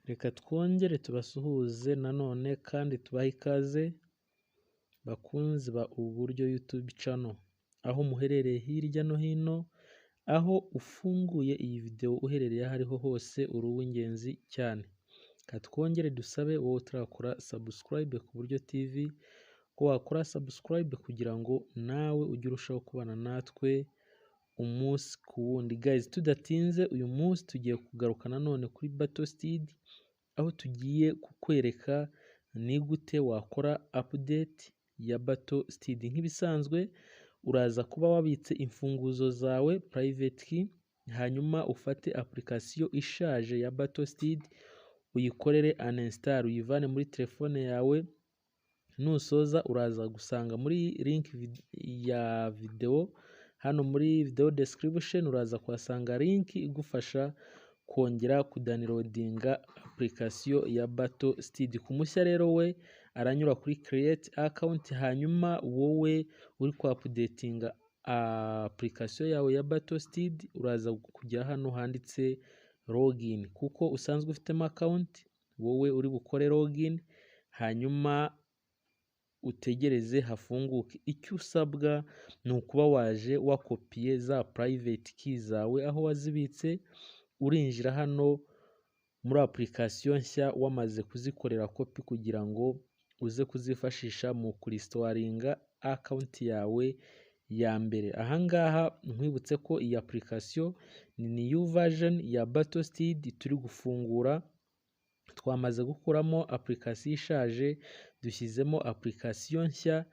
Reka twongere tubasuhuze nanone kandi tubahe ikaze bakunzi ba uburyo YouTube channel, aho muherereye hirya no hino, aho ufunguye iyi video uherereye aho ariho hose uri uw'ingenzi cyane. Reka twongere dusabe wowe utarakora subscribe ku buryo TV ko wakora subscribe kugira ngo nawe ujye urushaho kubana natwe umunsi ku wundi. Guys, tudatinze uyu munsi tugiye kugaruka nanone kuri Battle Steed, aho tugiye kukwereka ni gute wakora update ya Battle Steed. Nk'ibisanzwe uraza kuba wabitse imfunguzo zawe private key, hanyuma ufate application ishaje ya Battle Steed uyikorere uninstall, uyivane muri telefone yawe. Nusoza uraza gusanga muri link ya video hano muri video description, uraza kuhasanga link igufasha kongera kudownloadinga application ya Battle Steed. Ku mushya rero we aranyura kuri create account, hanyuma wowe uri ku updatinga application yawe ya Battle Steed uraza kujya hano handitse login, kuko usanzwe ufitemo account wowe uri bukore login, hanyuma utegereze hafunguke. Icyo usabwa ni ukuba waje wakopiye za private key zawe aho wazibitse, urinjira hano muri application nshya wamaze kuzikorera copy kugira ngo uze kuzifashisha mu kuristoringa account yawe ya mbere. Ahangaha nkwibutse ko iyi application ni new version ya Battle Steed turi gufungura. Twamaze gukuramo application ishaje, dushyizemo application nshya,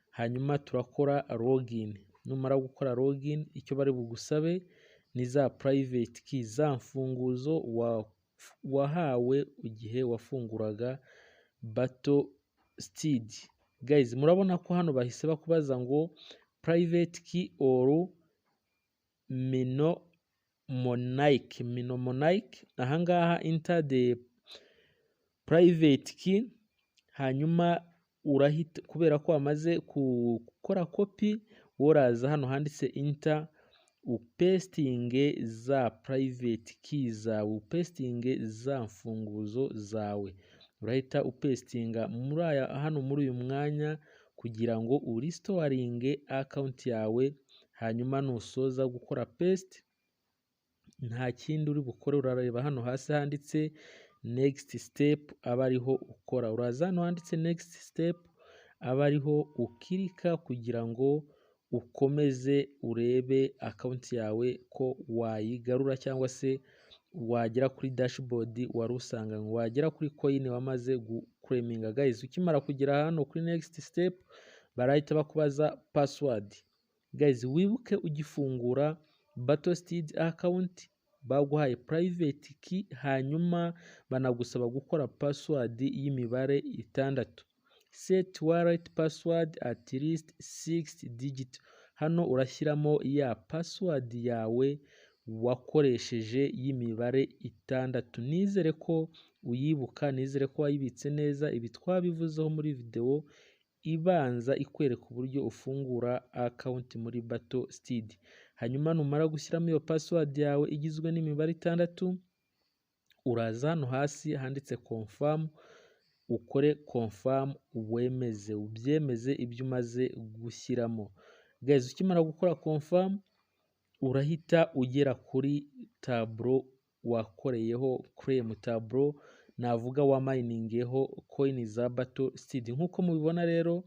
hanyuma turakora login. Numara gukora login, icyo bari bugusabe ni za private key, za mfunguzo wahawe igihe wafunguraga Battle Steed. Guys, murabona ko hano bahise bakubaza ngo private key or mnemonic. Ahangaha enter the private key, hanyuma urahita, kubera ko wamaze gukora copy, uraza hano handitse enter, upestinge za private key zawe, upestinge za mfunguzo zawe. Urahita upestinga muri hano muri uyu mwanya kugira ngo uristoringe account yawe, hanyuma nusoza gukora paste nta kindi uri bukore, urareba hano hasi handitse next step aba ariho ukora. Uraza hano handitse next step aba ariho ukirika kugira ngo ukomeze urebe account yawe ko wayigarura, cyangwa se wagera kuri dashboard wari usanganywe, wagera kuri coin wamaze guclaiminga. Guys, ukimara kugera hano kuri next step barahita bakubaza password. Guys, wibuke ugifungura Battle Steed account baguhaye private key, hanyuma banagusaba gukora password y'imibare 6. Set wallet password at least 6 digit. Hano urashyiramo ya password yawe wakoresheje y'imibare 6. Nizere ko uyibuka, nizere ko wayibitse neza. Ibi twabivuzeho muri video ibanza ikwereka uburyo ufungura account muri Battle Steed. Hanyuma numara gushyiramo iyo password yawe igizwe n'imibare 6, uraza hano hasi handitse confirm, ukore confirm, wemeze, ubyemeze ibyo umaze gushyiramo. Guys, ukimara gukora confirm urahita ugera kuri tableau wakoreyeho claim tableau, navuga wa miningeho coin za Battle Steed. Nkuko mubibona rero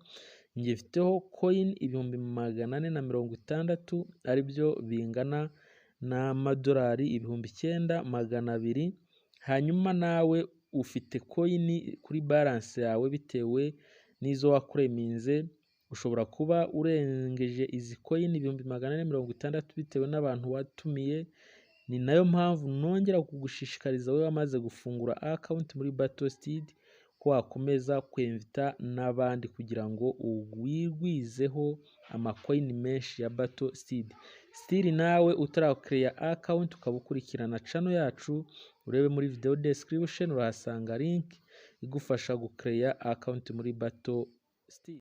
njye mfiteho coin 460 ari byo bingana n'amadolari 9,200. hanyuma nawe ufite coin kuri balance yawe bitewe n'izo wakureminze, ushobora kuba urengeje izi coin 460 bitewe n'abantu watumiye. Ni nayo mpamvu nongera kugushishikariza wowe wamaze gufungura account muri Battle Steed ko wakomeza kwemvita n'abandi kugira ngo wigwizeho amacoin menshi ya Battle Steed. Still nawe utarakreya account ukaba ukurikirana channel yacu, urebe muri video description urahasanga link igufasha gukreya account muri Battle Steed.